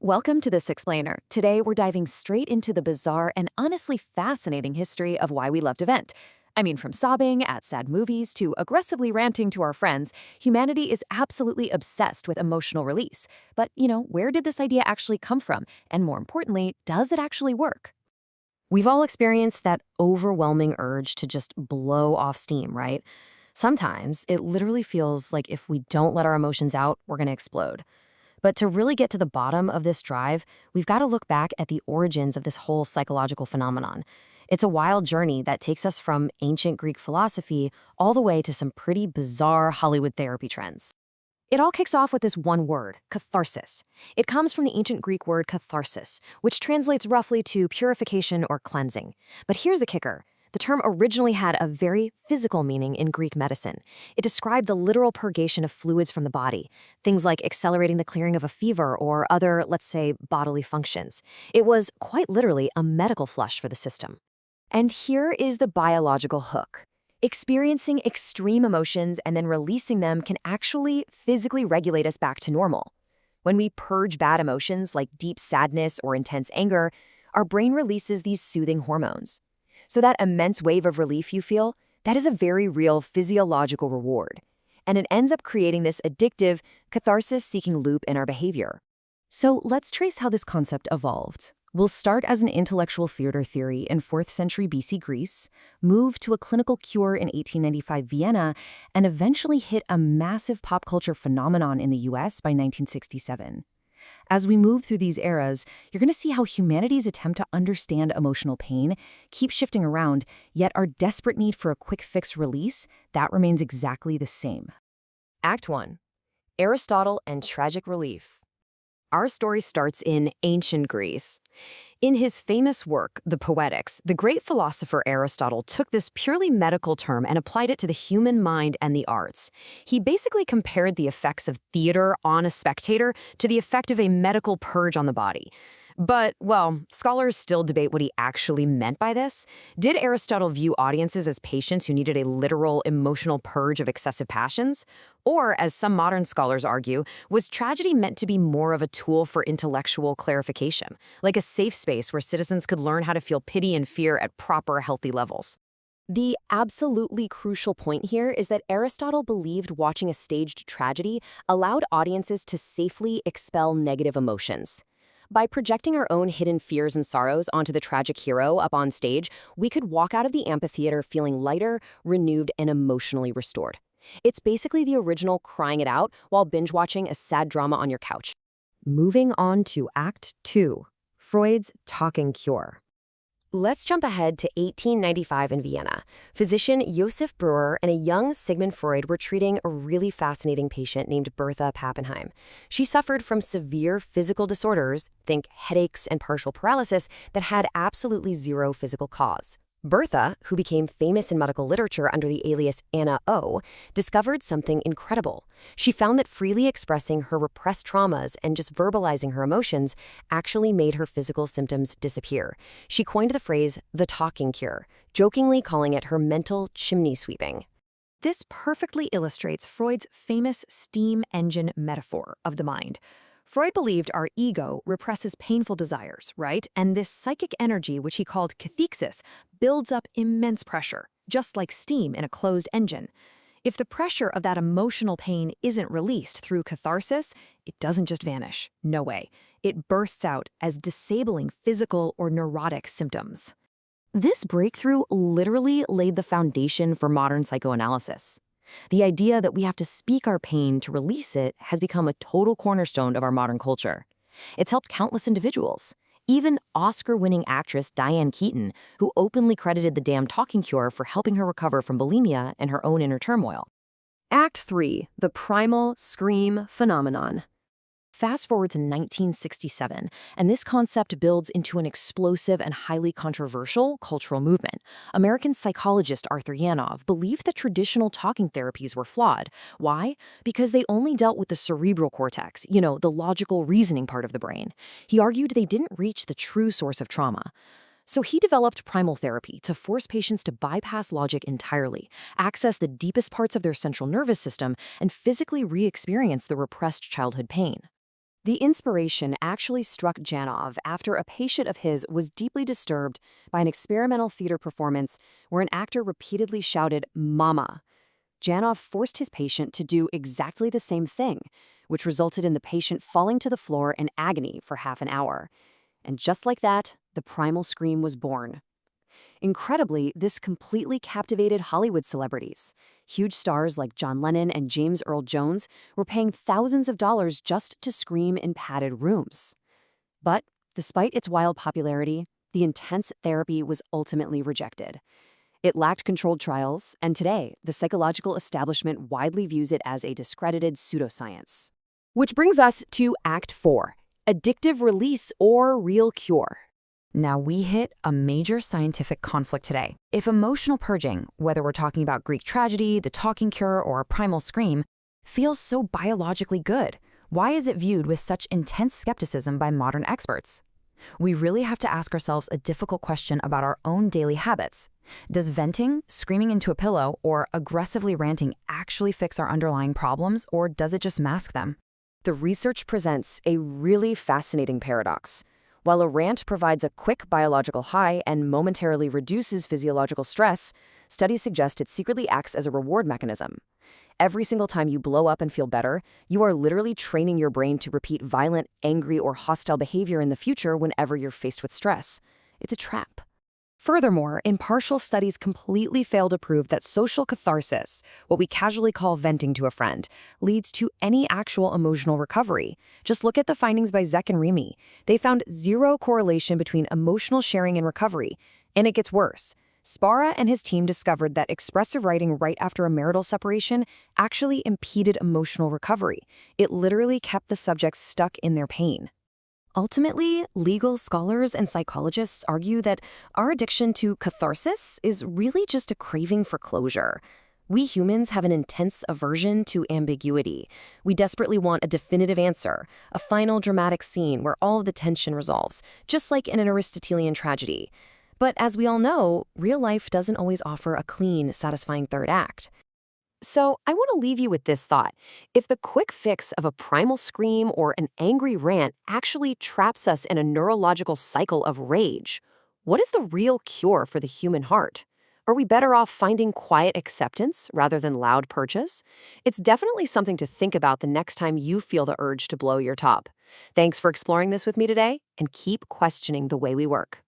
Welcome to This Explainer. Today, we're diving straight into the bizarre and honestly fascinating history of why we love to vent. I mean, from sobbing at sad movies to aggressively ranting to our friends, humanity is absolutely obsessed with emotional release. But, where did this idea actually come from? And more importantly, does it actually work? We've all experienced that overwhelming urge to just blow off steam, right? Sometimes it literally feels like if we don't let our emotions out, we're going to explode. But to really get to the bottom of this drive, we've got to look back at the origins of this whole psychological phenomenon. It's a wild journey that takes us from ancient Greek philosophy all the way to some pretty bizarre Hollywood therapy trends. It all kicks off with this one word, catharsis. It comes from the ancient Greek word catharsis, which translates roughly to purification or cleansing. But here's the kicker. The term originally had a very physical meaning in Greek medicine. It described the literal purgation of fluids from the body, things like accelerating the clearing of a fever or other, let's say, bodily functions. It was quite literally a medical flush for the system. And here is the biological hook. Experiencing extreme emotions and then releasing them can actually physically regulate us back to normal. When we purge bad emotions like deep sadness or intense anger, our brain releases these soothing hormones. So that immense wave of relief you feel, that is a very real physiological reward. And it ends up creating this addictive, catharsis-seeking loop in our behavior. So let's trace how this concept evolved. We'll start as an intellectual theater theory in 4th century BC Greece, move to a clinical cure in 1895 Vienna, and eventually hit a massive pop culture phenomenon in the US by 1967. As we move through these eras, you're going to see how humanity's attempt to understand emotional pain keeps shifting around, yet our desperate need for a quick fix release, that remains exactly the same. Act 1. Aristotle and Tragic Relief. Our story starts in ancient Greece. In his famous work, The Poetics, the great philosopher Aristotle took this purely medical term and applied it to the human mind and the arts. He basically compared the effects of theater on a spectator to the effect of a medical purge on the body. But, well, scholars still debate what he actually meant by this. Did Aristotle view audiences as patients who needed a literal emotional purge of excessive passions? Or, as some modern scholars argue, was tragedy meant to be more of a tool for intellectual clarification, like a safe space where citizens could learn how to feel pity and fear at proper, healthy levels? The absolutely crucial point here is that Aristotle believed watching a staged tragedy allowed audiences to safely expel negative emotions. By projecting our own hidden fears and sorrows onto the tragic hero up on stage, we could walk out of the amphitheater feeling lighter, renewed, and emotionally restored. It's basically the original crying it out while binge-watching a sad drama on your couch. Moving on to Act 2, Freud's talking cure. Let's jump ahead to 1895 in Vienna. Physician Josef Breuer and a young Sigmund Freud were treating a really fascinating patient named Bertha Pappenheim. She suffered from severe physical disorders, think headaches and partial paralysis, that had absolutely zero physical cause. Bertha, who became famous in medical literature under the alias Anna O, discovered something incredible. She found that freely expressing her repressed traumas and just verbalizing her emotions actually made her physical symptoms disappear. She coined the phrase, the talking cure, jokingly calling it her mental chimney sweeping. This perfectly illustrates Freud's famous steam engine metaphor of the mind. Freud believed our ego represses painful desires, right? And this psychic energy, which he called cathexis, builds up immense pressure, just like steam in a closed engine. If the pressure of that emotional pain isn't released through catharsis, it doesn't just vanish. No way. It bursts out as disabling physical or neurotic symptoms. This breakthrough literally laid the foundation for modern psychoanalysis. The idea that we have to speak our pain to release it has become a total cornerstone of our modern culture. It's helped countless individuals, even Oscar-winning actress Diane Keaton, who openly credited the damn talking cure for helping her recover from bulimia and her own inner turmoil. Act 3, the primal scream phenomenon. Fast forward to 1967, and this concept builds into an explosive and highly controversial cultural movement. American psychologist Arthur Yanov believed that traditional talking therapies were flawed. Why? Because they only dealt with the cerebral cortex, the logical reasoning part of the brain. He argued they didn't reach the true source of trauma. So he developed primal therapy to force patients to bypass logic entirely, access the deepest parts of their central nervous system, and physically re-experience the repressed childhood pain. The inspiration actually struck Janov after a patient of his was deeply disturbed by an experimental theater performance where an actor repeatedly shouted, "Mama." Janov forced his patient to do exactly the same thing, which resulted in the patient falling to the floor in agony for half an hour. And just like that, the primal scream was born. Incredibly, this completely captivated Hollywood celebrities. Huge stars like John Lennon and James Earl Jones were paying thousands of dollars just to scream in padded rooms. But despite its wild popularity, the intense therapy was ultimately rejected. It lacked controlled trials, and today, the psychological establishment widely views it as a discredited pseudoscience. Which brings us to Act 4, addictive release or real cure. Now we hit a major scientific conflict today. If emotional purging, whether we're talking about Greek tragedy, the talking cure, or a primal scream, feels so biologically good, why is it viewed with such intense skepticism by modern experts? We really have to ask ourselves a difficult question about our own daily habits. Does venting, screaming into a pillow, or aggressively ranting actually fix our underlying problems, or does it just mask them? The research presents a really fascinating paradox. While a rant provides a quick biological high and momentarily reduces physiological stress, studies suggest it secretly acts as a reward mechanism. Every single time you blow up and feel better, you are literally training your brain to repeat violent, angry, or hostile behavior in the future whenever you're faced with stress. It's a trap. Furthermore, impartial studies completely fail to prove that social catharsis, what we casually call venting to a friend, leads to any actual emotional recovery. Just look at the findings by Zek and Remy. They found zero correlation between emotional sharing and recovery. And it gets worse. Spara and his team discovered that expressive writing right after a marital separation actually impeded emotional recovery. It literally kept the subjects stuck in their pain. Ultimately, legal scholars and psychologists argue that our addiction to catharsis is really just a craving for closure. We humans have an intense aversion to ambiguity. We desperately want a definitive answer, a final dramatic scene where all of the tension resolves, just like in an Aristotelian tragedy. But as we all know, real life doesn't always offer a clean, satisfying third act. So I want to leave you with this thought. If the quick fix of a primal scream or an angry rant actually traps us in a neurological cycle of rage, what is the real cure for the human heart? Are we better off finding quiet acceptance rather than loud purchase? It's definitely something to think about the next time you feel the urge to blow your top. Thanks for exploring this with me today, and keep questioning the way we work.